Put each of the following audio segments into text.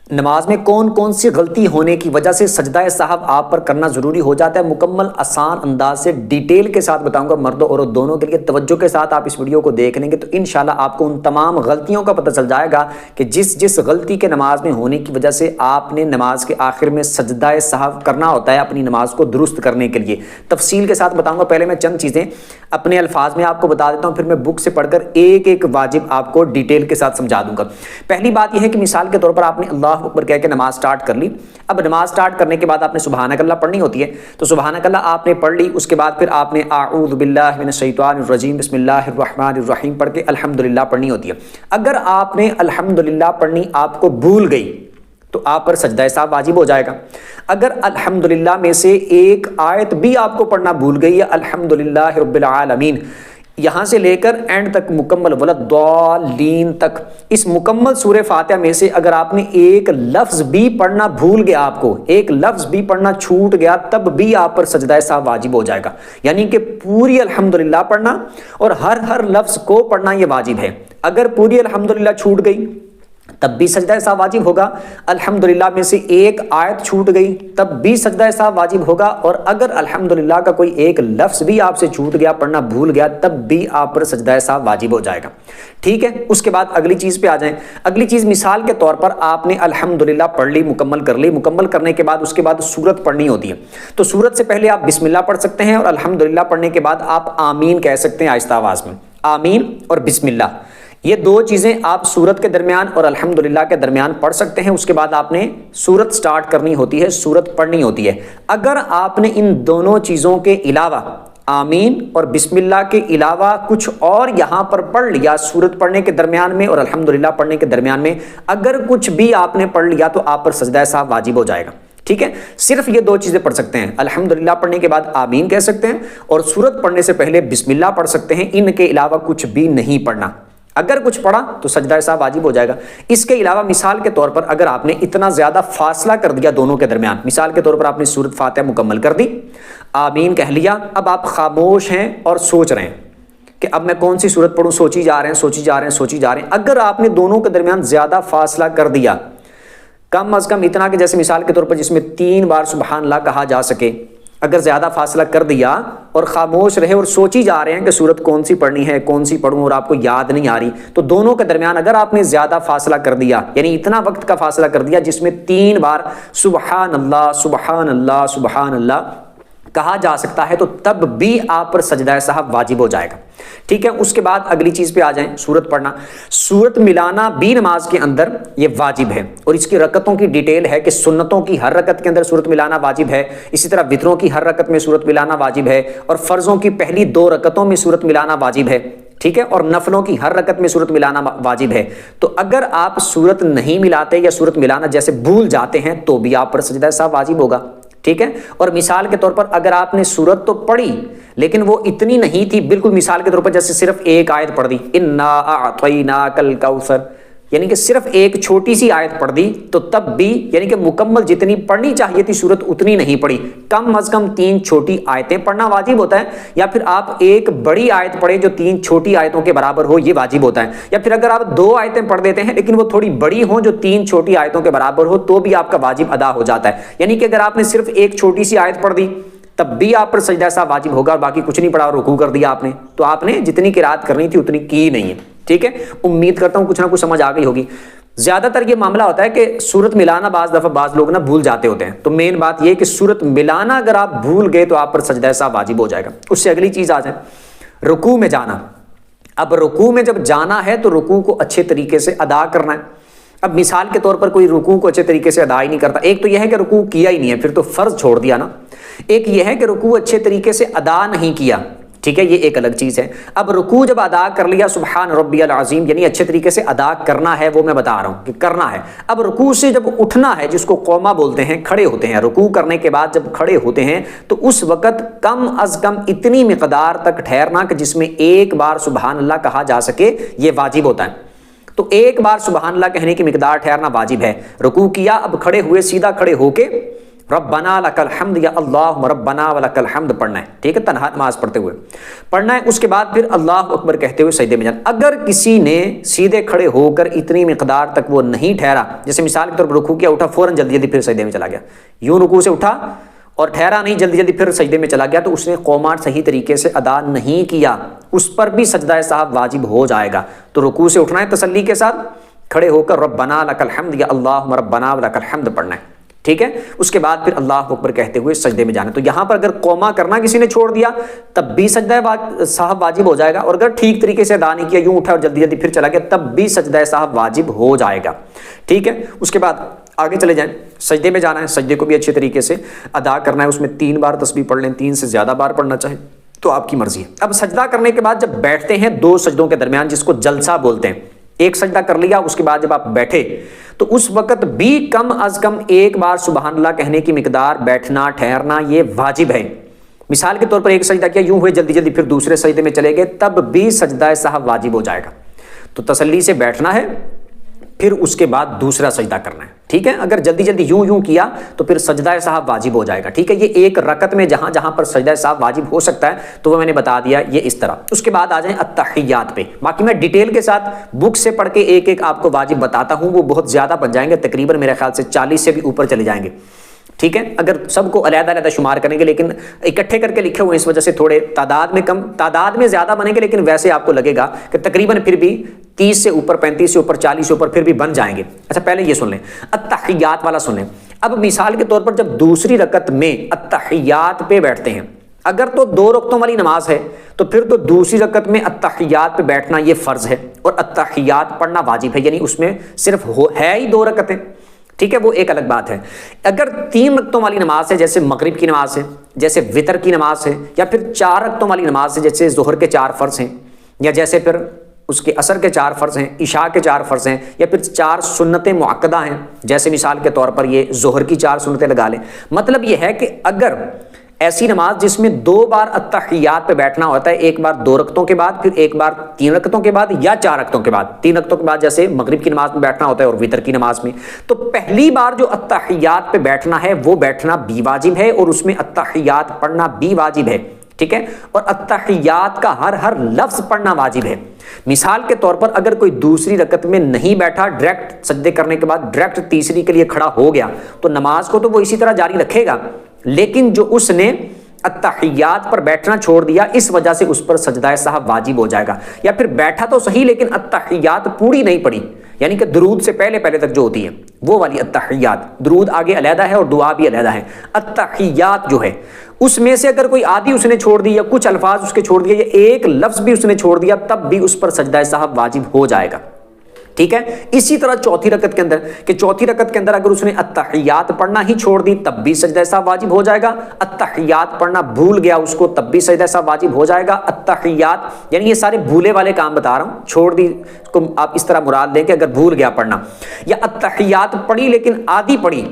نماز میں کون کون سی غلطی ہونے کی وجہ سے سجدہ سہو آپ پر کرنا ضروری ہو جاتا ہے، مکمل آسان انداز سے ڈیٹیل کے ساتھ بتاؤں گا، مرد و عورت دونوں کے لیے۔ توجہ کے ساتھ آپ اس ویڈیو کو دیکھ لیں گے تو انشاءاللہ آپ کو ان تمام غلطیوں کا پتہ چل جائے گا کہ جس غلطی کے نماز میں ہونے کی وجہ سے آپ نے نماز کے آخر میں سجدہ سہو کرنا ہوتا ہے اپنی نماز کو درست کرنے کے لیے، تفصیل کے ساتھ بتاؤں گا۔ پہلے میں چند چیزیں اپنے الفاظ میں آپ کو بتا دیتا ہوں، پھر میں بک سے پڑھ کر ایک ایک واجب آپ کو ڈیٹیل کے ساتھ سمجھا دوں گا۔ پہلی بات یہ ہے کہ مثال کے طور پر آپ نے اللہ اکبر کہہ کے نماز سٹارٹ کر لی، اب نماز سٹارٹ کرنے کے بعد آپ نے سبحانک اللہ پڑھنی ہوتی ہے، تو سبحانک اللہ آپ نے پڑھ لی، اس کے بعد پھر آپ نے اعوذ باللہ من الشیطان الرجیم بسم اللہ الرحمن الرحیم پڑھ کے الحمدللہ پڑھنی ہوتی ہے۔ اگر آپ نے الحمدللہ پڑھنی آپ کو بھول گئی تو آپ پر سجدہ سہو واجب ہو جائے گا۔ اگر الحمدللہ میں سے ایک آیت بھی آپ کو پڑھنا بھول گئی ہے، الحمدللہ رب العالمین یہاں سے لے کر اینڈ تک مکمل ولضالین تک، اس مکمل سورہ فاتحہ میں سے اگر آپ نے ایک لفظ بھی پڑھنا بھول گیا، آپ کو ایک لفظ بھی پڑھنا چھوٹ گیا، تب بھی آپ پر سجدہ سہو واجب ہو جائے گا۔ یعنی کہ پوری الحمدللہ پڑھنا اور ہر لفظ کو پڑھنا یہ واجب ہے۔ اگر پوری الحمدللہ چھوٹ گئی تب بھی سجدہ سہو واجب ہوگا، الحمدللہ میں سے ایک آیت چھوٹ گئی تب بھی سجدہ سہو واجب ہوگا، اور اگر الحمدللہ کا کوئی ایک لفظ بھی آپ سے چھوٹ گیا، پڑھنا بھول گیا، تب بھی آپ پر سجدہ سہو واجب ہو جائے گا۔ ٹھیک ہے، اس کے بعد اگلی چیز پہ آ جائیں۔ اگلی چیز مثال کے طور پر آپ نے الحمدللہ پڑھ لی، مکمل کر لی، مکمل کرنے کے بعد اس کے بعد سورت پڑھنی ہوتی ہے، تو سورت سے پہلے آپ بسم اللہ پڑھ سکتے ہیں، اور الحمدللہ پڑھنے کے بعد آپ آمین کہہ سکتے ہیں آہستہ آواز میں، آمین اور بسم اللہ، یہ دو چیزیں آپ سورت کے درمیان اور الحمدللہ کے درمیان پڑھ سکتے ہیں۔ اس کے بعد آپ نے سورت سٹارٹ کرنی ہوتی ہے، سورت پڑھنی ہوتی ہے۔ اگر آپ نے ان دونوں چیزوں کے علاوہ، آمین اور بسم اللہ کے علاوہ کچھ اور یہاں پر پڑھ لیا سورت پڑھنے کے درمیان میں اور الحمدللہ پڑھنے کے درمیان میں، اگر کچھ بھی آپ نے پڑھ لیا تو آپ پر سجدہ سہو واجب ہو جائے گا۔ ٹھیک ہے، صرف یہ دو چیزیں پڑھ سکتے ہیں، الحمدللہ پڑھنے کے بعد آمین کہہ سکتے ہیں اور سورت پڑھنے سے پہلے بسم اللہ پڑھ سکتے ہیں، ان کے علاوہ کچھ بھی نہیں پڑھنا۔ اگر کچھ پڑھا تو سجدہ سہو واجب ہو جائے گا۔ اس کے علاوہ مثال کے طور پر اگر آپ نے اتنا زیادہ فاصلہ کر دیا دونوں کے درمیان، مثال کے طور پر آپ نے سورۃ فاتحہ مکمل کر دی، آمین کہہ لیا، اب آپ خاموش ہیں اور سوچ رہے ہیں کہ اب میں کون سی سورت پڑھوں، سوچی جا رہے ہیں، اگر آپ نے دونوں کے درمیان زیادہ فاصلہ کر دیا، کم از کم اتنا کہ جیسے مثال کے طور پر جس میں 3 بار سبحان اللہ کہا جا سکے، اگر زیادہ فاصلہ کر دیا اور خاموش رہے اور سوچی جا رہے ہیں کہ سورت کون سی پڑھنی ہے، کون سی پڑھوں، اور آپ کو یاد نہیں آ رہی، تو دونوں کے درمیان اگر آپ نے زیادہ فاصلہ کر دیا، یعنی اتنا وقت کا فاصلہ کر دیا جس میں 3 بار سبحان اللہ سبحان اللہ سبحان اللہ کہا جا سکتا ہے، تو تب بھی آپ پر سجدہ سہو واجب ہو جائے گا۔ ٹھیک ہے، اس کے بعد اگلی چیز پہ آ جائیں، سورت پڑھنا۔ سورت ملانا بھی نماز کے اندر یہ واجب ہے، اور اس کی رکعتوں کی ڈیٹیل ہے کہ سنتوں کی ہر رکعت کے اندر سورت ملانا واجب ہے، اسی طرح وتروں کی ہر رکعت میں سورت ملانا واجب ہے، اور فرضوں کی پہلی 2 رکعتوں میں سورت ملانا واجب ہے۔ ٹھیک ہے، اور نفلوں کی ہر رکعت میں سورت ملانا واجب ہے۔ تو اگر آپ سورت نہیں ملاتے یا سورت ملانا جیسے بھول جاتے ہیں تو بھی آپ پر سجدہ سہو واجب ہوگا۔ ٹھیک ہے، اور مثال کے طور پر اگر آپ نے سورت تو پڑھی لیکن وہ اتنی نہیں تھی، بالکل مثال کے طور پر جیسے صرف ایک آیت پڑھ دی، انا اعطیناک الکوثر، یعنی کہ صرف ایک چھوٹی سی آیت پڑھ دی، تو تب بھی یعنی کہ مکمل جتنی پڑھنی چاہیے تھی سورت اتنی نہیں پڑھی، کم از کم 3 چھوٹی آیتیں پڑھنا واجب ہوتا ہے، یا پھر آپ ایک بڑی آیت پڑھیں جو 3 چھوٹی آیتوں کے برابر ہو، یہ واجب ہوتا ہے، یا پھر اگر آپ 2 آیتیں پڑھ دیتے ہیں لیکن وہ تھوڑی بڑی ہوں جو 3 چھوٹی آیتوں کے برابر ہو، تو بھی آپ کا واجب ادا ہو جاتا ہے۔ یعنی کہ اگر آپ نے صرف ایک چھوٹی سی آیت پڑھ دی تب بھی آپ پر سجدہ سہو واجب ہوگا، اور باقی کچھ نہیں پڑھا اور رکوع کر دیا آپ نے، تو آپ نے جتنی قرات کرنی تھی اتنی کی نہیں ہے۔ ٹھیک ہے، امید کرتا ہوں کچھ نہ کچھ سمجھ آ گئی ہوگی۔ زیادہ تر یہ معاملہ ہوتا ہے کہ سورت ملانا بعض دفعہ بعض لوگ نا بھول جاتے ہوتے ہیں، تو مین بات یہ کہ سورت ملانا اگر آپ بھول گئے تو آپ پر سجدہ سہو واجب ہو جائے گا۔ اس سے اگلی چیز آ جائے، رکوع میں جانا۔ اب رکوع میں جب جانا ہے تو رکوع کو اچھے طریقے سے ادا کرنا ہے۔ اب مثال کے طور پر کوئی رکوع کو اچھے طریقے سے ادا ہی نہیں کرتا، ایک تو یہ ہے کہ رکوع کیا ہی نہیں ہے، پھر تو فرض چھوڑ دیا نا، ایک یہ ہے کہ رکوع اچھے طریقے سے ادا نہیں کیا، ٹھیک ہے، یہ ایک الگ چیز ہے۔ اب رکوع جب ادا کر لیا سبحان ربی العظیم، یعنی اچھے طریقے سے ادا کرنا ہے، وہ میں بتا رہا ہوں کہ کرنا ہے۔ اب رکوع سے جب اٹھنا ہے، جس کو قومہ بولتے ہیں، کھڑے ہوتے ہیں، رکوع کرنے کے بعد جب کھڑے ہوتے ہیں تو اس وقت کم از کم اتنی مقدار تک ٹھہرنا کہ جس میں ایک بار سبحان اللہ کہا جا سکے، یہ واجب ہوتا ہے۔ تو ایک بار سبحان اللہ کہنے کی مقدار ٹھہرنا واجب ہے۔ رکوع کیا، اب کھڑے ہوئے، سیدھا کھڑے ہو کے ربنا لک الحمد یا اللہم ربنا ولک الحمد پڑھنا ہے، ٹھیک ہے، تنہا نماز پڑھتے ہوئے پڑھنا ہے۔ اس کے بعد پھر اللہ اکبر کہتے ہوئے سجدے میں جانا۔ اگر کسی نے سیدھے کھڑے ہو کر اتنی مقدار تک وہ نہیں ٹھہرا، جیسے مثال کے طور پر رکوع کیا، اٹھا فوراً جلدی جلدی پھر سجدے میں چلا گیا، یوں رکوع سے اٹھا اور ٹھہرا نہیں، جلدی جلدی پھر سجدے میں چلا گیا، تو اس نے قومات صحیح طریقے سے ادا نہیں کیا، اس پر بھی سجدہ سہو واجب ہو جائے گا۔ تو رکوع سے اٹھنا ہے تسلی کے ساتھ، کھڑے ہو کر ربنا لک الحمد یا اللہم ربنا ولک الحمد پڑھنا ہے، ٹھیک ہے۔ اس کے بعد پھر اللہ اکبر کہتے ہوئے سجدے میں جانا۔ تو یہاں پر اگر قوما کرنا کسی نے چھوڑ دیا تب بھی سجدہ سہو واجب ہو جائے گا، اور اگر ٹھیک طریقے سے ادا نہیں کیا، یوں اٹھا اور جلدی جلدی پھر چلا گیا، تب بھی سجدہ سہو واجب ہو جائے گا، ٹھیک ہے۔ اس کے بعد آگے چلے جائیں، سجدے میں جانا ہے، سجدے کو بھی اچھے طریقے سے ادا کرنا ہے، اس میں 3 بار تسبیح پڑھ لیں، 3 سے زیادہ بار پڑھنا چاہیں تو آپ کی مرضی ہے۔ اب سجدہ کرنے کے بعد جب بیٹھتے ہیں 2 سجدوں کے درمیان، جس کو جلسہ بولتے ہیں، ایک سجدہ کر لیا، اس کے بعد جب آپ بیٹھے تو اس وقت بھی کم از کم 1 بار سبحان اللہ کہنے کی مقدار بیٹھنا ٹھہرنا یہ واجب ہے۔ مثال کے طور پر ایک سجدہ کیا، یوں ہوئے جلدی جلدی پھر دوسرے سجدے میں چلے گئے، تب بھی سجدہ سہو واجب ہو جائے گا۔ تو تسلی سے بیٹھنا ہے، پھر اس کے بعد دوسرا سجدہ کرنا ہے، ٹھیک ہے۔ اگر جلدی جلدی یوں کیا تو پھر سجدہ سہو واجب ہو جائے گا، ٹھیک ہے۔ یہ ایک رکعت میں جہاں جہاں پر سجدہ سہو واجب ہو سکتا ہے تو وہ میں نے بتا دیا، یہ اس طرح۔ اس کے بعد آ جائیں التحیات پہ، باقی میں ڈیٹیل کے ساتھ بک سے پڑھ کے ایک ایک آپ کو واجب بتاتا ہوں، وہ بہت زیادہ بن جائیں گے، تقریباً میرے خیال سے 40 سے بھی اوپر چلے جائیں گے، ٹھیک ہے۔ اگر سب کو علیحدہ علیحدہ شمار کریں گے، لیکن اکٹھے کر کے لکھے ہوئے اس وجہ سے تھوڑے تعداد میں کم، تعداد میں زیادہ بنیں گے، لیکن ویسے آپ کو لگے گا کہ تقریباً پھر بھی 30 سے اوپر، 35 سے اوپر، 40 سے اوپر پھر بھی بن جائیں گے۔ اچھا پہلے یہ سن لیں، التحیات والا سن لیں۔ اب مثال کے طور پر جب دوسری رکعت میں التحیات پہ بیٹھتے ہیں، اگر تو 2 رکعتوں والی نماز ہے تو پھر تو دوسری رکعت میں التحیات پہ بیٹھنا یہ فرض ہے، اور التحیات پڑھنا واجب ہے، یعنی اس میں صرف ہے ہی 2 رکعتیں، ٹھیک ہے، وہ ایک الگ بات ہے۔ اگر 3 رکعتوں والی نماز ہے، جیسے مغرب کی نماز ہے، جیسے وتر کی نماز ہے، یا پھر 4 رکعتوں والی نماز ہے، جیسے ظہر کے 4 فرض ہیں، یا جیسے پھر اس کے عصر کے 4 فرض ہیں، عشاء کے 4 فرض ہیں، یا پھر 4 سنتیں مؤکدہ ہیں، جیسے مثال کے طور پر یہ ظہر کی 4 سنتیں لگا لیں۔ مطلب یہ ہے کہ اگر ایسی نماز جس میں 2 بار التحیات پہ بیٹھنا ہوتا ہے، ایک بار 2 رکعتوں کے بعد، پھر ایک بار 3 رکعتوں کے بعد، یا 4 رکعتوں کے بعد، 3 رکعتوں کے بعد جیسے مغرب کی نماز میں بیٹھنا ہوتا ہے اور وتر کی نماز میں، تو پہلی بار جو التحیات پہ بیٹھنا ہے وہ بیٹھنا بھی واجب ہے، اور اس میں التحیات پڑھنا بھی واجب ہے، ٹھیک ہے۔ اور التحیات کا ہر لفظ پڑھنا واجب ہے۔ مثال کے طور پر اگر کوئی دوسری رکعت میں نہیں بیٹھا، ڈائریکٹ سجدے کرنے کے بعد ڈائریکٹ تیسری کے لیے کھڑا ہو گیا، تو نماز کو تو وہ اسی طرح جاری رکھے گا، لیکن جو اس نے التحیات پر بیٹھنا چھوڑ دیا اس وجہ سے اس پر سجدہ سہو واجب ہو جائے گا۔ یا پھر بیٹھا تو صحیح لیکن التحیات پوری نہیں پڑھی، یعنی کہ درود سے پہلے تک جو ہوتی ہے وہ والی التحیات، درود آگے علیحدہ ہے اور دعا بھی علیحدہ ہے، التحیات جو ہے اس میں سے اگر کوئی آدھی اس نے چھوڑ دی، یا کچھ الفاظ اس کے چھوڑ دیا، یا ایک لفظ بھی اس نے چھوڑ دیا، تب بھی اس پر سجدہ سہو واجب ہو جائے گا، ٹھیک ہے۔ اسی طرح چوتھی رکعت کے اندر، کہ چوتھی رکعت کے اندر اگر اس نے التحیات پڑھنا ہی چھوڑ دی تب بھی سجدہ سہو واجب ہو جائے گا، التحیات پڑھنا بھول گیا اس کو تب بھی سجدہ سہو واجب ہو جائے گا۔ التحیات یعنی یہ سارے بھولے والے کام بتا رہا ہوں، چھوڑ دی کو آپ اس طرح مراد لیں کہ اگر بھول گیا پڑھنا، یا التحیات پڑھی لیکن آدھی پڑھی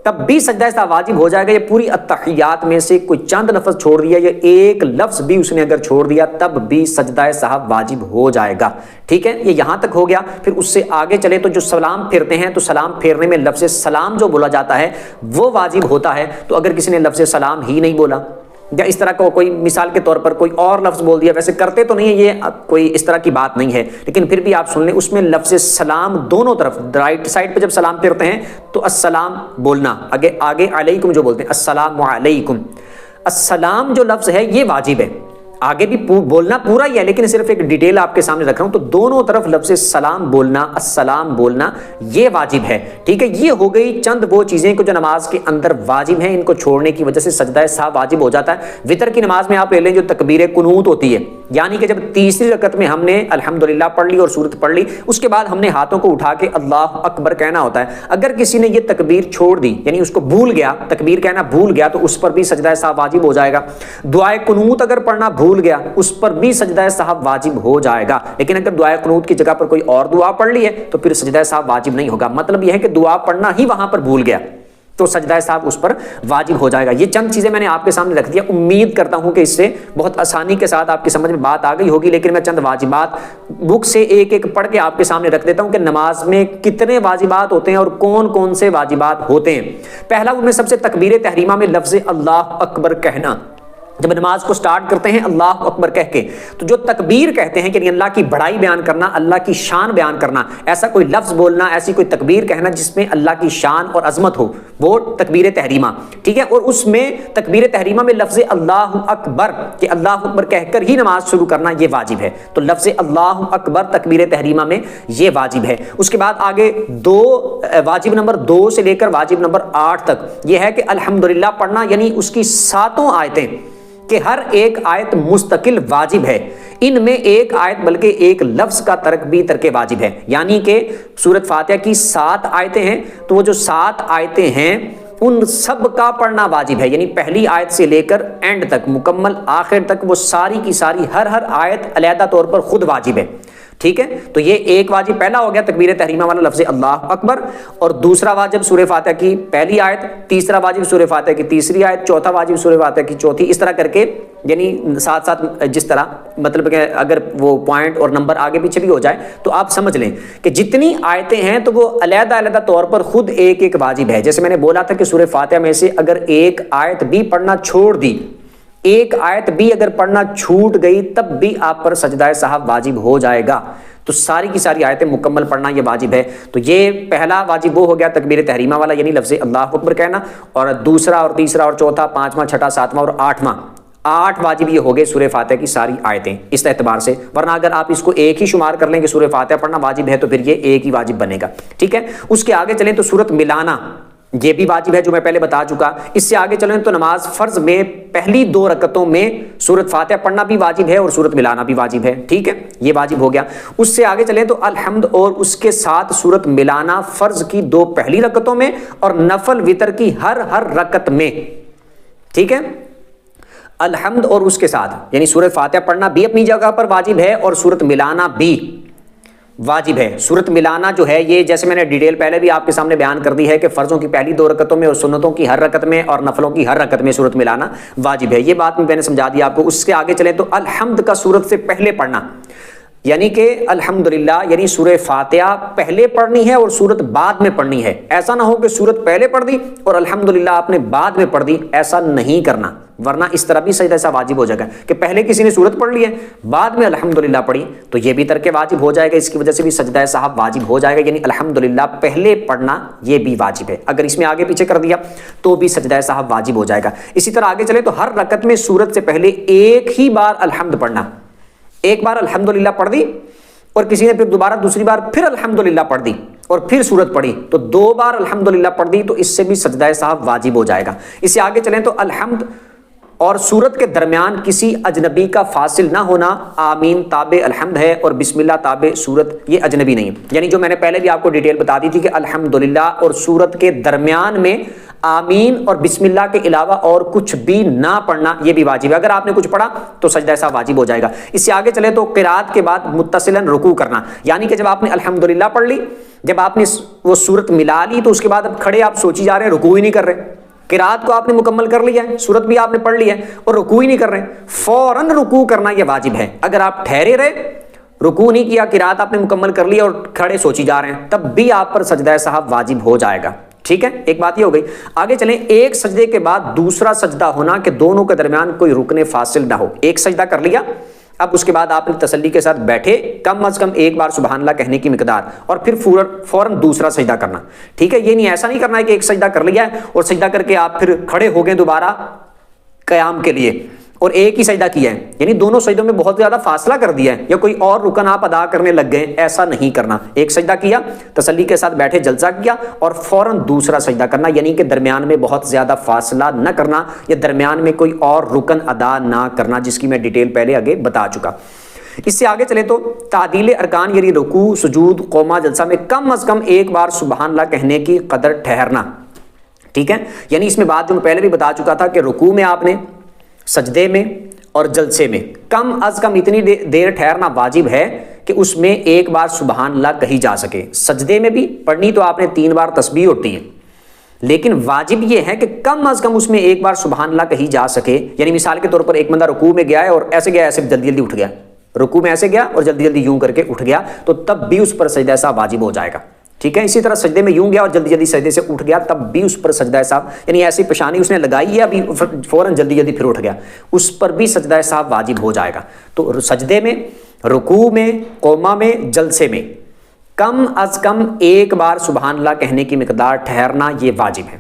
تب بھی سجدہ سہو واجب ہو جائے گا۔ یہ پوری التحیات میں سے کوئی چند لفظ چھوڑ دیا، یا ایک لفظ بھی اس نے اگر چھوڑ دیا تب بھی سجدہ سہو واجب ہو جائے گا، ٹھیک ہے۔ یہ یہاں تک ہو گیا۔ پھر اس سے آگے چلے تو جو سلام پھیرتے ہیں، تو سلام پھیرنے میں لفظ سلام جو بولا جاتا ہے وہ واجب ہوتا ہے۔ تو اگر کسی نے لفظ سلام ہی نہیں بولا، یا اس طرح کا کوئی مثال کے طور پر کوئی اور لفظ بول دیا، ویسے کرتے تو نہیں ہے، یہ کوئی اس طرح کی بات نہیں ہے، لیکن پھر بھی آپ سن لیں، اس میں لفظ سلام دونوں طرف، رائٹ سائڈ پہ جب سلام پھیرتے ہیں تو السلام بولنا، آگے علیکم جو بولتے ہیں، السلام علیکم، السلام جو لفظ ہے یہ واجب ہے، آگے بھی بولنا پورا ہی ہے، لیکن صرف ایک ڈیٹیل آپ کے سامنے رکھ رہا ہوں۔ تو دونوں طرف لفظ سلام بولنا، السلام بولنا یہ واجب ہے، ٹھیک ہے۔ یہ ہو گئی چند وہ چیزیں جو نماز کے اندر واجب ہیں، ان کو چھوڑنے کی وجہ سے سجدہ سہو واجب ہو جاتا ہے۔ وتر کی نماز میں آپ لے لیں جو تکبیر قنوت ہوتی ہے، یعنی کہ جب تیسری رکعت میں ہم نے الحمدللہ پڑھ لی اور سورت پڑھ لی، اس کے بعد ہم نے ہاتھوں کو اٹھا کے اللہ اکبر کہنا ہوتا ہے۔ اگر کسی نے یہ تکبیر چھوڑ دی، یعنی اس کو بھول گیا، تکبیر کہنا بھول گیا، تو اس پر بھی سجدہ سہو واجب ہو جائے گا۔ دعائے قنوت اگر پڑھنا بھول گیا، اس پر بھی سجدہ سہو واجب ہو جائے گا، لیکن اگر دعائے قنوت کی جگہ پر کوئی اور دعا پڑھ لی ہے تو پھر سجدہ سہو واجب نہیں ہوگا۔ مطلب یہ ہے کہ دعا پڑھنا ہی وہاں پر بھول گیا، تو سجدہ صاحب اس پر واجب ہو جائے گا۔ یہ چند چیزیں میں نے آپ کے سامنے رکھ دیا، امید کرتا ہوں کہ اس سے بہت آسانی کے ساتھ آپ کی سمجھ میں بات آ گئی ہوگی، لیکن میں چند واجبات بک سے ایک ایک پڑھ کے آپ کے سامنے رکھ دیتا ہوں کہ نماز میں کتنے واجبات ہوتے ہیں اور کون کون سے واجبات ہوتے ہیں۔ پہلا ان میں سب سے تکبیر تحریمہ میں لفظ اللہ اکبر کہنا۔ جب نماز کو سٹارٹ کرتے ہیں اللہ اکبر کہہ کے، تو جو تکبیر کہتے ہیں کہ اللہ کی بڑائی بیان کرنا، اللہ کی شان بیان کرنا، ایسا کوئی لفظ بولنا، ایسی کوئی تکبیر کہنا جس میں اللہ کی شان اور عظمت ہو، وہ تکبیر تحریمہ، ٹھیک ہے۔ اور اس میں تکبیر تحریمہ میں لفظ اللہ اکبر، کہ اللہ اکبر کہہ کر ہی نماز شروع کرنا، یہ واجب ہے۔ تو لفظ اللہ اکبر تکبیر تحریمہ میں یہ واجب ہے۔ اس کے بعد آگے واجب نمبر 2 سے لے کر واجب نمبر 8 تک یہ ہے کہ الحمدللہ پڑھنا، یعنی اس کی 7 آیتیں، کہ ہر ایک آیت مستقل واجب ہے، ان میں ایک آیت بلکہ ایک لفظ کا ترک بھی ترک واجب ہے۔ یعنی کہ سورۃ فاتحہ کی 7 آیتیں ہیں، تو وہ جو 7 آیتیں ہیں ان سب کا پڑھنا واجب ہے، یعنی پہلی آیت سے لے کر اینڈ تک، مکمل آخر تک، وہ ساری کی ساری ہر آیت علیحدہ طور پر خود واجب ہے، ٹھیک ہے۔ تو یہ ایک واجب پہلا ہو گیا تکبیر تحریمہ والا لفظ اللہ اکبر، اور دوسرا واجب سورہ فاتحہ کی پہلی آیت، تیسرا واجب سورہ فاتحہ کی تیسری آیت، چوتھا واجب سورہ فاتحہ کی چوتھی، اس طرح کر کے، یعنی ساتھ ساتھ جس طرح، مطلب کہ اگر وہ پوائنٹ اور نمبر آگے پیچھے بھی ہو جائے تو آپ سمجھ لیں کہ جتنی آیتیں ہیں تو وہ علیحدہ علیحدہ طور پر خود ایک ایک واجب ہے۔ جیسے میں نے بولا تھا کہ سورہ فاتحہ میں سے اگر ایک آیت بھی پڑھنا چھوڑ دی، ایک آیت بھی اگر پڑھنا چھوٹ گئی، تب بھی آپ پر سجدہ سہو واجب ہو جائے گا۔ تو ساری کی ساری آیتیں مکمل پڑھنا یہ واجب ہے۔ تو یہ پہلا واجب وہ ہو گیا تکبیر تحریمہ والا، یعنی لفظ اللہ اکبر کہنا، اور دوسرا اور تیسرا اور چوتھا، پانچواں، چھٹا، ساتواں اور آٹھواں، 8 واجب یہ ہو گئے سورہ فاتحہ کی ساری آیتیں اس اعتبار سے۔ ورنہ اگر آپ اس کو ایک ہی شمار کر لیں کہ سورہ فاتحہ پڑھنا واجب ہے، تو پھر یہ ایک ہی واجب بنے گا، ٹھیک ہے۔ اس کے آگے چلیں تو سورت ملانا، یہ بھی واجب ہے جو میں پہلے بتا چکا۔ اس سے آگے چلیں تو نماز فرض میں پہلی 2 رکعتوں میں سورۃ فاتحہ پڑھنا بھی واجب ہے اور سورت ملانا بھی واجب ہے، ٹھیک ہے، یہ واجب ہو گیا۔ اس سے آگے چلیں تو الحمد اور اس کے ساتھ سورت ملانا فرض کی 2 پہلی رکعتوں میں اور نفل وتر کی ہر رکعت میں، ٹھیک ہے۔ الحمد اور اس کے ساتھ یعنی سورۃ فاتحہ پڑھنا بھی اپنی جگہ پر واجب ہے اور سورت ملانا بھی واجب ہے۔ سورت ملانا جو ہے یہ جیسے میں نے ڈیٹیل پہلے بھی آپ کے سامنے بیان کر دی ہے کہ فرضوں کی پہلی 2 رکعتوں میں اور سنتوں کی ہر رکعت میں اور نفلوں کی ہر رکعت میں سورت ملانا واجب ہے، یہ بات میں نے سمجھا دی آپ کو۔ اس کے آگے چلیں تو الحمد کا سورت سے پہلے پڑھنا، یعنی کہ الحمدللہ یعنی سورہ فاتحہ پہلے پڑھنی ہے اور سورت بعد میں پڑھنی ہے۔ ایسا نہ ہو کہ سورت پہلے پڑھ دی اور الحمدللہ آپ نے بعد میں پڑھ دی، ایسا نہیں کرنا، ورنہ اس طرح بھی سجدہ ایسا واجب ہو جائے گا کہ پہلے کسی نے سورت پڑھ لی ہے، بعد میں الحمدللہ پڑھی، تو یہ بھی ترک واجب ہو جائے گا، اس کی وجہ سے بھی سجدہ صاحب واجب ہو جائے گا، یعنی الحمدللہ پہلے پڑھنا یہ بھی واجب ہے۔ اگر اس میں آگے پیچھے کر دیا تو بھی سجدہ صاحب واجب ہو جائے گا۔ اسی طرح آگے چلے تو ہر رکعت میں سورت سے پہلے ایک ہی بار الحمد پڑھنا، ایک بار الحمدللہ پڑھ دی اور کسی نے پھر دوبارہ دوسری بار پھر الحمدللہ پڑھ دی اور پھر سورت پڑھی، تو 2 بار الحمدللہ پڑھ دی، تو اس سے بھی سجدہ صاحب واجب ہو جائے گا۔ اس سے آگے چلیں تو الحمد اور سورت کے درمیان کسی اجنبی کا فاصل نہ ہونا، آمین تابع الحمد ہے اور بسم اللہ تابع سورت، یہ اجنبی نہیں ہے، یعنی جو میں نے پہلے بھی آپ کو ڈیٹیل بتا دی تھی کہ الحمدللہ اور سورت کے درمیان میں آمین اور بسم اللہ کے علاوہ اور کچھ بھی نہ پڑھنا، یہ بھی واجب ہے۔ اگر آپ نے کچھ پڑھا تو سجدہ ایسا واجب ہو جائے گا۔ اس سے آگے چلے تو قرات کے بعد متصلاً رکوع کرنا، یعنی کہ جب آپ نے الحمدللہ پڑھ لی، جب آپ نے وہ سورت ملا لی، تو اس کے بعد اب کھڑے آپ سوچی جا رہے ہیں، رکوع ہی نہیں کر رہے، قرات کو آپ نے مکمل کر لیا ہے، سورت بھی آپ نے پڑھ لی ہے اور رکوع ہی نہیں کر رہے، فوراً رکوع کرنا یہ واجب ہے۔ اگر آپ ٹھہرے رہے، رکوع نہیں کیا، قرات آپ نے مکمل کر لی اور کھڑے سوچی جا رہے ہیں، تب بھی آپ پر سجدہ صاحب واجب ہو جائے گا، ٹھیک ہے، ایک بات یہ ہو گئی۔ آگے چلیں، ایک سجدے کے بعد دوسرا سجدہ ہونا کہ دونوں کے درمیان کوئی رکن فاصل نہ ہو۔ ایک سجدہ کر لیا، اب اس کے بعد آپ نے تسلی کے ساتھ بیٹھے، کم از کم ایک بار سبحان اللہ کہنے کی مقدار، اور پھر فوراً دوسرا سجدہ کرنا، ٹھیک ہے۔ یہ نہیں، ایسا نہیں کرنا ہے کہ ایک سجدہ کر لیا ہے اور سجدہ کر کے آپ پھر کھڑے ہو گئے دوبارہ قیام کے لیے اور ایک ہی سجدہ کیا ہے، یعنی دونوں سجدوں میں بہت زیادہ فاصلہ کر دیا ہے یا کوئی اور رکن آپ ادا کرنے لگ گئے، ایسا نہیں کرنا۔ ایک سجدہ کیا، تسلی کے ساتھ بیٹھے، جلسہ کیا اور فوراً دوسرا سجدہ کرنا، یعنی کہ درمیان میں بہت زیادہ فاصلہ نہ کرنا یا درمیان میں کوئی اور رکن ادا نہ کرنا، جس کی میں ڈیٹیل پہلے آگے بتا چکا۔ اس سے آگے چلے تو تعدیل ارکان یعنی رکوع، سجود، قومہ، جلسہ میں کم از کم ایک بار سبحان اللہ کہنے کی قدر ٹھہرنا، ٹھیک ہے۔ یعنی اس میں بات جو میں پہلے بھی بتا چکا تھا کہ رکوع میں آپ نے، سجدے میں اور جلسے میں کم از کم اتنی دیر ٹھہرنا واجب ہے کہ اس میں ایک بار سبحان اللہ کہی جا سکے۔ سجدے میں بھی پڑھنی تو آپ نے 3 بار تسبیح ہوتی ہے، لیکن واجب یہ ہے کہ کم از کم اس میں ایک بار سبحان اللہ کہی جا سکے. یعنی مثال کے طور پر ایک بندہ رکوع میں گیا ہے اور ایسے گیا، ایسے جلدی جلدی اٹھ گیا، رکوع میں ایسے گیا اور جلدی جلدی یوں کر کے اٹھ گیا، تو تب بھی اس پر سجدہ سہو واجب ہو جائے گا. ٹھیک ہے. اسی طرح سجدے میں یوں گیا اور جلدی جلدی سجدے سے اٹھ گیا، تب بھی اس پر سجدہ سہو، یعنی ایسی پیشانی اس نے لگائی ہے ابھی فوراً جلدی جلدی پھر اٹھ گیا، اس پر بھی سجدہ سہو واجب ہو جائے گا. تو سجدے میں، رکوع میں، قوما میں، جلسے میں کم از کم ایک بار سبحان اللہ کہنے کی مقدار ٹھہرنا یہ واجب ہے.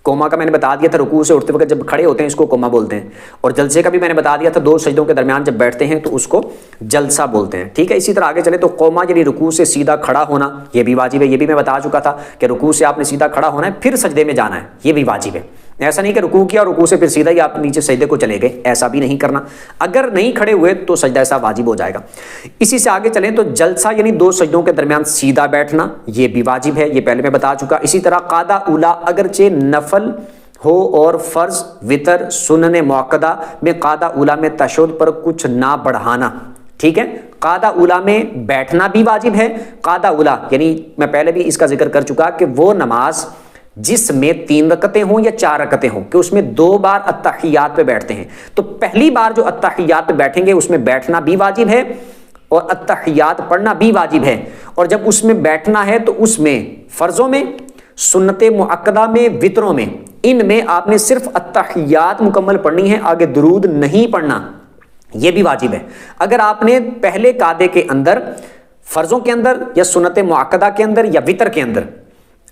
قوما کا میں نے بتا دیا تھا، رکوع سے اٹھتے وقت جب کھڑے ہوتے ہیں اس کو قوما بولتے ہیں. اور جلسے کا بھی میں نے بتا دیا تھا، 2 سجدوں کے درمیان جب بیٹھتے ہیں تو اس کو جلسہ بولتے ہیں. ٹھیک ہے. اسی طرح آگے چلے تو قوما یعنی رکوع سے سیدھا کھڑا ہونا یہ بھی واجب ہے. یہ بھی میں بتا چکا تھا کہ رکوع سے آپ نے سیدھا کھڑا ہونا ہے پھر سجدے میں جانا ہے، یہ بھی واجب ہے. ایسا نہیں کہ رکوع کیا اور رکوع سے پھر سیدھا ہی آپ نیچے سجدے کو چلے گئے، ایسا بھی نہیں کرنا. اگر نہیں کھڑے ہوئے تو سجدہ سہو واجب ہو جائے گا. اسی سے آگے چلیں تو جلسہ یعنی 2 سجدوں کے درمیان سیدھا بیٹھنا یہ بھی واجب ہے، یہ پہلے میں بتا چکا. اسی طرح قعدہ اولا اگرچہ نفل ہو اور فرض، وتر، سنن مؤکدہ میں قعدہ اولا میں تشہد پر کچھ نہ بڑھانا. ٹھیک ہے. قعدہ اولا میں بیٹھنا بھی واجب ہے. قعدہ اولا یعنی میں پہلے بھی اس کا ذکر کر چکا کہ وہ نماز جس میں 3 رکعتیں ہوں یا 4 رکعتیں ہوں کہ اس میں 2 بار التحیات پہ بیٹھتے ہیں، تو پہلی بار جو التحیات پہ بیٹھیں گے اس میں بیٹھنا بھی واجب ہے اور التحیات پڑھنا بھی واجب ہے. اور جب اس میں بیٹھنا ہے تو اس میں فرضوں میں، سنت مؤکدہ میں، وطروں میں، ان میں آپ نے صرف التحیات مکمل پڑھنی ہے، آگے درود نہیں پڑھنا، یہ بھی واجب ہے. اگر آپ نے پہلے قعدے کے اندر، فرضوں کے اندر یا سنت مؤکدہ کے اندر یا وطر کے اندر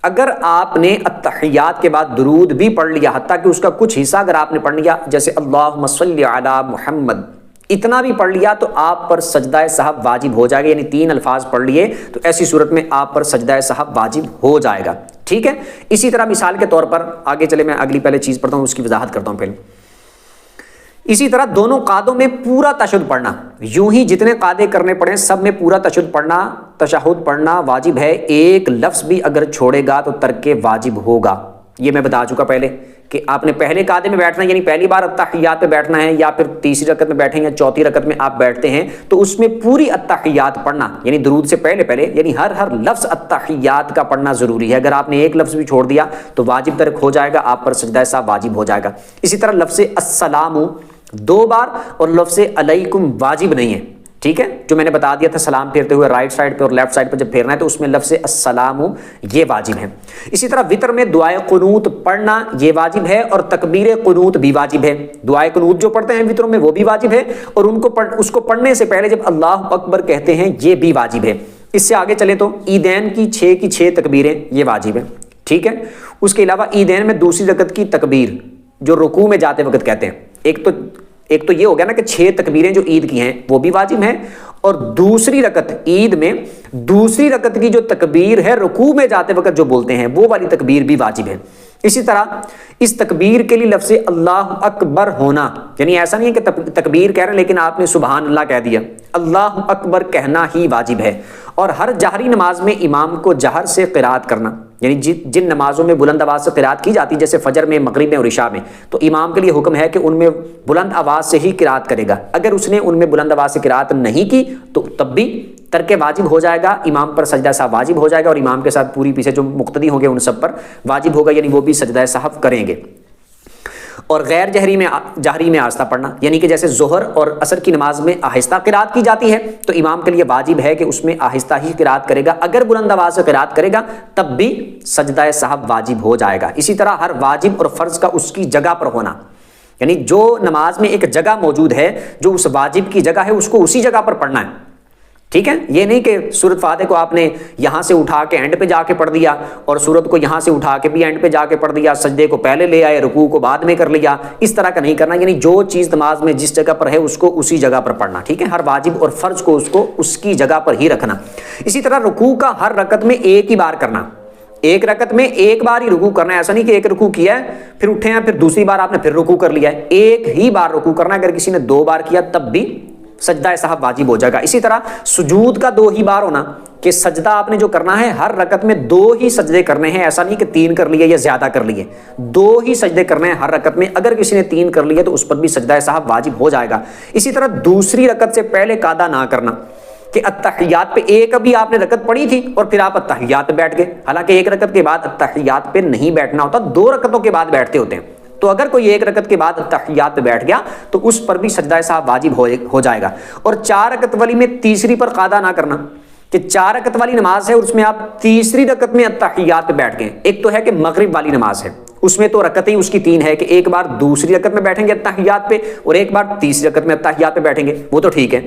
اگر آپ نے التحیات کے بعد درود بھی پڑھ لیا، حتیٰ کہ اس کا کچھ حصہ اگر آپ نے پڑھ لیا جیسے اللہم صلی علی محمد، اتنا بھی پڑھ لیا تو آپ پر سجدہ سہو واجب ہو جائے گا. یعنی 3 الفاظ پڑھ لیے تو ایسی صورت میں آپ پر سجدہ سہو واجب ہو جائے گا. ٹھیک ہے. اسی طرح مثال کے طور پر آگے چلے، میں اگلی پہلے چیز پڑھتا ہوں اس کی وضاحت کرتا ہوں پہلے. اسی طرح دونوں قعدوں میں پورا تشہد پڑھنا، یوں ہی جتنے قعدے کرنے پڑے سب میں پورا تشہد پڑھنا واجب ہے. ایک لفظ بھی اگر چھوڑے گا تو ترک واجب ہوگا. یہ میں بتا چکا پہلے کہ آپ نے پہلے قعدے میں بیٹھنا ہے، یعنی پہلی بار التحیات پہ بیٹھنا ہے، یا پھر تیسری رکعت میں بیٹھیں یا چوتھی رکعت میں آپ بیٹھتے ہیں تو اس میں پوری التحیات پڑھنا، یعنی درود سے پہلے یعنی ہر لفظ التحیات کا پڑھنا ضروری ہے. اگر آپ نے ایک لفظ بھی چھوڑ دیا تو واجب ترک ہو جائے گا، آپ پر سجدہ سہو واجب ہو جائے گا. اسی طرح لفظ السلام 2 بار اور لفظ علیکم واجب نہیں ہے. ٹھیک ہے. جو میں نے بتا دیا تھا سلام پھیرتے ہوئے رائٹ سائڈ پہ اور لیفٹ سائڈ پہ جب پھیرنا ہے تو اس میں لفظ السلام یہ واجب ہے. اسی طرح وطر میں دعائے قنوت پڑھنا یہ واجب ہے اور تکبیر قنوت بھی واجب ہے. دعائے قنوت جو پڑھتے ہیں وطروں میں وہ بھی واجب ہے، اور اس کو پڑھنے سے پہلے جب اللہ اکبر کہتے ہیں یہ بھی واجب ہے. اس سے آگے چلے تو عیدین کی 6 تکبیریں یہ واجب ہے. ٹھیک ہے. اس کے علاوہ عیدین میں دوسری رکعت کی تکبیر جو رکوع میں جاتے وقت کہتے ہیں، ایک تو یہ ہو گیا نا کہ 6 تکبیریں جو عید کی ہیں وہ بھی واجب ہیں، اور دوسری رکعت عید میں دوسری رکعت کی جو تکبیر ہے رکوع میں جاتے وقت جو بولتے ہیں وہ والی تکبیر بھی واجب ہے. اسی طرح اس تکبیر کے لیے لفظ اللہ اکبر ہونا، یعنی ایسا نہیں ہے کہ تکبیر کہہ رہے ہیں لیکن آپ نے سبحان اللہ کہہ دیا، اللہ اکبر کہنا ہی واجب ہے. اور ہر جہری نماز میں امام کو جہر سے قرات کرنا، یعنی جن نمازوں میں بلند آواز سے قرات کی جاتی جیسے فجر میں، مغرب میں اور عشاء میں، تو امام کے لیے حکم ہے کہ ان میں بلند آواز سے ہی قرات کرے گا. اگر اس نے ان میں بلند آواز سے قرات نہیں کی تو تب بھی ترک واجب ہو جائے گا، امام پر سجدہ سہو واجب ہو جائے گا، اور امام کے ساتھ پوری پیچھے جو مقتدی ہوں گے ان سب پر واجب ہوگا، یعنی وہ بھی سجدہ سہو کریں گے. اور غیر جہری میں آہستہ پڑھنا، یعنی کہ جیسے ظہر اور عصر کی نماز میں آہستہ قرات کی جاتی ہے تو امام کے لیے واجب ہے کہ اس میں آہستہ ہی قرات کرے گا. اگر بلند آواز سے قرات کرے گا تب بھی سجدہ سہو واجب ہو جائے گا. اسی طرح ہر واجب اور فرض کا اس کی جگہ پر ہونا، یعنی جو نماز میں ایک جگہ موجود ہے جو اس واجب کی جگہ ہے اس کو اسی جگہ پر پڑھنا ہے. ٹھیک ہے. یہ نہیں کہ سورۃ فاتحہ کو آپ نے یہاں سے اٹھا کے اینڈ پہ جا کے پڑھ دیا اور سورت کو یہاں سے اٹھا کے بھی اینڈ پہ جا کے پڑھ دیا، سجدے کو پہلے لے آئے، رکوع کو بعد میں کر لیا، اس طرح کا نہیں کرنا. یعنی جو چیز نماز میں جس جگہ پر ہے اس کو اسی جگہ پر پڑھنا. ٹھیک ہے. ہر واجب اور فرض کو اس کی جگہ پر ہی رکھنا. اسی طرح رکوع کا ہر رکعت میں ایک ہی بار کرنا، ایک رکعت میں ایک بار ہی رکوع کرنا ہے. ایسا نہیں کہ ایک رکوع کیا ہے پھر اٹھے ہیں پھر دوسری بار آپ نے پھر رکوع کر لیا ہے، ایک ہی بار رکوع کرنا ہے. اگر کسی نے 2 بار کیا تب بھی سجدہ سہو واجب ہو جائے گا. اسی طرح سجود کا 2 ہی بار ہونا، کہ سجدہ آپ نے جو کرنا ہے ہر رکعت میں 2 ہی سجدے کرنے ہیں. ایسا نہیں کہ 3 کر لیے یا زیادہ کر لیے، 2 ہی سجدے کرنے ہیں ہر رکعت میں. اگر کسی نے 3 کر لیے تو اس پر بھی سجدہ سہو واجب ہو جائے گا. اسی طرح دوسری رکعت سے پہلے قعدہ نہ کرنا، کہ التحیات پہ ایک ابھی آپ نے رکعت پڑھی تھی اور پھر آپ التحیات پہ بیٹھ گئے، حالانکہ ایک رکعت کے بعد التحیات پہ نہیں بیٹھنا ہوتا، 2 رکعتوں کے بعد بیٹھتے ہوتے ہیں. تو اگر کوئی ایک رکعت کے بعد التحیات پہ بیٹھ گیا تو اس پر بھی سجدہ صاحب واجب ہو جائے گا. اور 4 رکعت والی میں تیسری پر قاعدہ نہ کرنا کہ 4 رکعت والی نماز ہے اور اس میں آپ تیسری رکعت میں التحیات پہ بیٹھ گئے. ایک تو ہے کہ مغرب والی نماز ہے، اس میں تو رکعتیں اس کی 3 ہے کہ ایک بار دوسری رکعت میں بیٹھیں گے التحیات پہ اور ایک بار تیسری رکعت میں التحیات پہ بیٹھیں گے، وہ تو ٹھیک ہے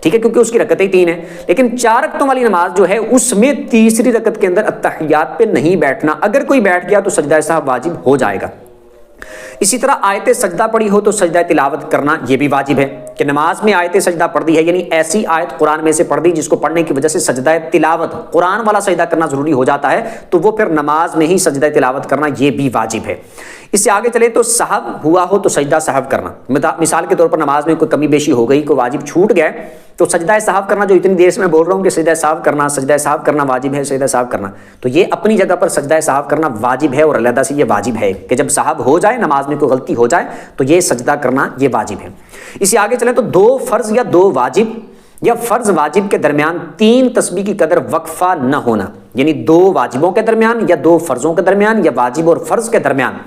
کیونکہ اس کی رکعتیں 3 ہیں. لیکن 4 رکعتوں والی نماز جو ہے اس میں تیسری رکعت کے اندر التحیات پہ نہیں بیٹھنا، اگر کوئی بیٹھ گیا تو سجدہ صاحب واجب ہو جائے گا. اسی طرح آیت سجدہ پڑھی ہو تو سجدہ تلاوت کرنا یہ بھی واجب ہے کہ نماز میں آیت سجدہ پڑھ دی ہے، یعنی ایسی آیت قرآن میں سے پڑھ دی جس کو پڑھنے کی وجہ سے سجدہ تلاوت قرآن والا سجدہ کرنا ضروری ہو جاتا ہے، تو وہ پھر نماز میں ہی سجدہ تلاوت کرنا یہ بھی واجب ہے. اس سے آگے چلے تو سہو ہوا ہو تو سجدہ سہو کرنا، مثال کے طور پر نماز میں کوئی کمی بیشی ہو گئی، کوئی واجب چھوٹ گیا تو سجدہ سہو کرنا، جو اتنی دیر سے میں بول رہا ہوں کہ سجدہ سہو کرنا واجب ہے، سجدہ سہو کرنا، تو یہ اپنی جگہ پر سجدہ سہو کرنا واجب ہے اور علیحدہ سے یہ واجب ہے کہ جب سہو ہو جائے، نماز میں کوئی غلطی ہو جائے تو یہ سجدہ کرنا یہ واجب ہے. اس سے آگے چلیں تو 2 فرض یا 2 واجب یا فرض واجب کے درمیان 3 تسبیح کی قدر وقفہ نہ ہونا، یعنی 2 واجبوں کے درمیان یا 2 فرضوں کے درمیان یا واجب اور فرض کے درمیان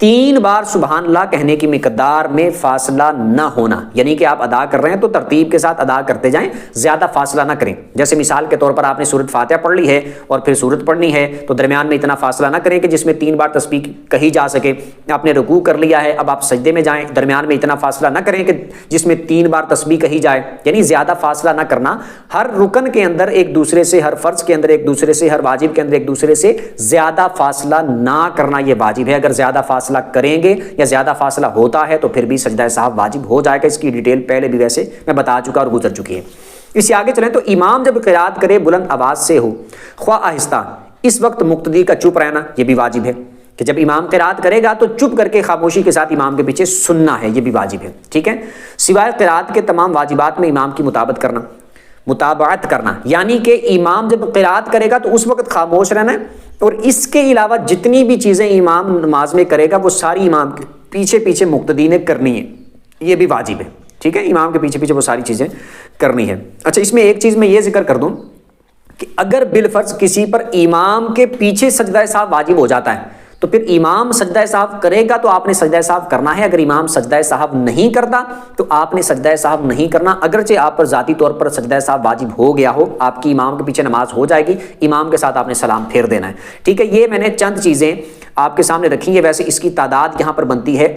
3 بار سبحان اللہ کہنے کی مقدار میں فاصلہ نہ ہونا، یعنی کہ آپ ادا کر رہے ہیں تو ترتیب کے ساتھ ادا کرتے جائیں، زیادہ فاصلہ نہ کریں. جیسے مثال کے طور پر آپ نے سورۃ فاتحہ پڑھ لی ہے اور پھر سورت پڑھنی ہے تو درمیان میں اتنا فاصلہ نہ کریں کہ جس میں 3 بار تسبیح کہی جا سکے. آپ نے رکوع کر لیا ہے، اب آپ سجدے میں جائیں، درمیان میں اتنا فاصلہ نہ کریں کہ جس میں 3 بار تسبیح کہی جائے، یعنی زیادہ فاصلہ نہ کرنا. ہر رکن کے اندر ایک دوسرے سے، ہر فرض کے اندر ایک دوسرے سے، ہر واجب کے اندر ایک دوسرے سے زیادہ فاصلہ نہ کرنا یہ واجب ہے. اگر زیادہ فاصلہ کریں گے یا زیادہ فاصلہ ہوتا ہے تو پھر بھی سجدہ صاحب واجب ہو جائے گا. اس کی ڈیٹیل پہلے بھی ویسے میں بتا چکا اور گزر چکی ہے. اس سے آگے چلیں تو امام جب قرات کرے بلند آواز سے ہو خواہ آہستہ، اس وقت مقتدی کا چپ رہنا یہ بھی واجب ہے کہ جب امام قرات کرے گا تو چپ کر کے خاموشی کے ساتھ امام کے پیچھے سننا ہے، یہ بھی واجب ہے. ٹھیک ہے. سوائے قرات کے تمام واجبات میں امام کی مطابعت کرنا، یعنی کہ امام جب قرات کرے گا تو اس وقت خاموش رہنا ہے، اور اس کے علاوہ جتنی بھی چیزیں امام نماز میں کرے گا وہ ساری امام کے پیچھے پیچھے مقتدی نے کرنی ہے، یہ بھی واجب ہے. ٹھیک ہے. امام کے پیچھے پیچھے وہ ساری چیزیں کرنی ہے. اچھا، اس میں ایک چیز میں یہ ذکر کر دوں کہ اگر بالفرض کسی پر امام کے پیچھے سجدہ صاحب واجب ہو جاتا ہے تو پھر امام سجدہ صاحب کرے گا تو آپ نے سجدہ صاحب کرنا ہے. اگر امام سجدہ صاحب نہیں کرتا تو آپ نے سجدہ صاحب نہیں کرنا، اگرچہ آپ پر ذاتی طور پر سجدہ صاحب واجب ہو گیا ہو، آپ کی امام کے پیچھے نماز ہو جائے گی، امام کے ساتھ آپ نے سلام پھیر دینا ہے. ٹھیک ہے. یہ میں نے چند چیزیں آپ کے سامنے رکھی ہیں، ویسے اس کی تعداد یہاں پر بنتی ہے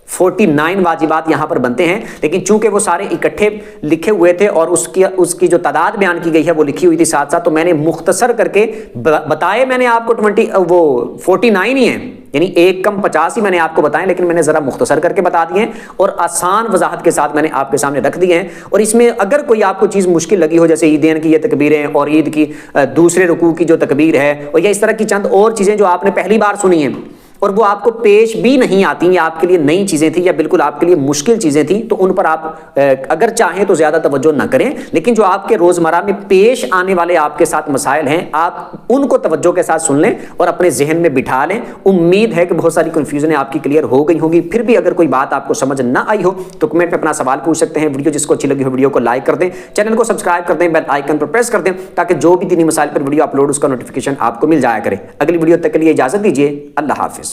49 واجبات یہاں پر بنتے ہیں، لیکن چونکہ وہ سارے اکٹھے لکھے ہوئے تھے اور اس کی جو تعداد بیان کی گئی ہے وہ لکھی ہوئی تھی ساتھ ساتھ، تو میں نے مختصر کر کے بتائے، میں نے آپ کو 49 ہی ہیں، یعنی 1 کم 50 ہی میں نے آپ کو بتائیں، لیکن میں نے ذرا مختصر کر کے بتا دیے ہیں اور آسان وضاحت کے ساتھ میں نے آپ کے سامنے رکھ دیے ہیں. اور اس میں اگر کوئی آپ کو چیز مشکل لگی ہو، جیسے عیدین کی یہ تکبیریں اور عید کی دوسرے رکوع کی جو تکبیر ہے، اور یا اس طرح کی چند اور چیزیں جو آپ نے پہلی بار سنی ہیں اور وہ آپ کو پیش بھی نہیں آتی، یا آپ کے لیے نئی چیزیں تھیں یا بالکل آپ کے لیے مشکل چیزیں تھیں، تو ان پر آپ اگر چاہیں تو زیادہ توجہ نہ کریں، لیکن جو آپ کے روزمرہ میں پیش آنے والے آپ کے ساتھ مسائل ہیں آپ ان کو توجہ کے ساتھ سن لیں اور اپنے ذہن میں بٹھا لیں. امید ہے کہ بہت ساری کنفیوژنیں آپ کی کلیئر ہو گئی ہوں گی. پھر بھی اگر کوئی بات آپ کو سمجھ نہ آئی ہو تو کمنٹ میں اپنا سوال پوچھ سکتے ہیں. ویڈیو جس کو اچھی لگی ہو ویڈیو کو لائک کر دیں، چینل کو سبسکرائب کر دیں، بیل آئیکن پر پریس کر دیں تاکہ جو بھی دینی مسائل پر ویڈیو اپلوڈ اس کا نوٹیفیکیشن آپ کو مل جایا کرے. اگلی ویڈیو تک کے لیے اجازت دیجیے. اللہ حافظ.